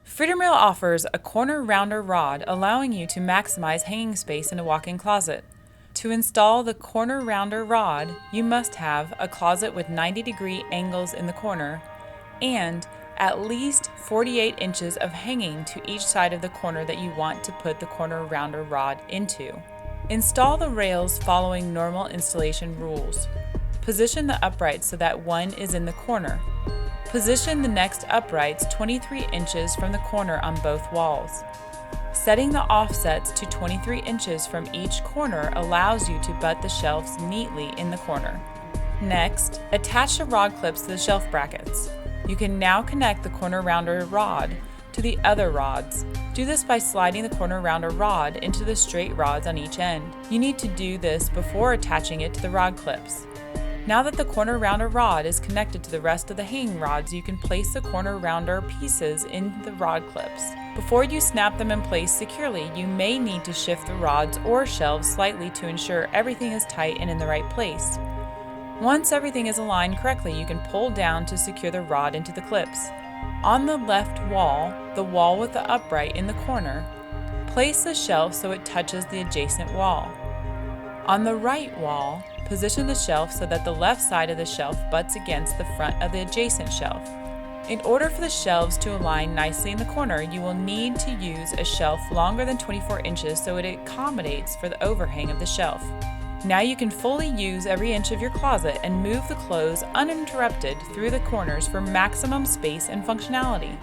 freedomRail offers a corner rounder rod, allowing you to maximize hanging space in a walk-in closet. To install the corner rounder rod, you must have a closet with 90-degree angles in the corner and at least 48 inches of hanging to each side of the corner that you want to put the corner rounder rod into. Install the rails following normal installation rules. Position the uprights so that one is in the corner. Position the next uprights 23 inches from the corner on both walls. Setting the offsets to 23 inches from each corner allows you to butt the shelves neatly in the corner. Next, attach the rod clips to the shelf brackets. You can now connect the corner rounder rod to the other rods. Do this by sliding the corner rounder rod into the straight rods on each end. You need to do this before attaching it to the rod clips. Now that the corner rounder rod is connected to the rest of the hanging rods, you can place the corner rounder pieces in the rod clips. Before you snap them in place securely, you may need to shift the rods or shelves slightly to ensure everything is tight and in the right place. Once everything is aligned correctly, you can pull down to secure the rod into the clips. On the left wall, the wall with the upright in the corner, place the shelf so it touches the adjacent wall. On the right wall, position the shelf so that the left side of the shelf butts against the front of the adjacent shelf. In order for the shelves to align nicely in the corner, you will need to use a shelf longer than 24 inches so it accommodates for the overhang of the shelf. Now you can fully use every inch of your closet and move the clothes uninterrupted through the corners for maximum space and functionality.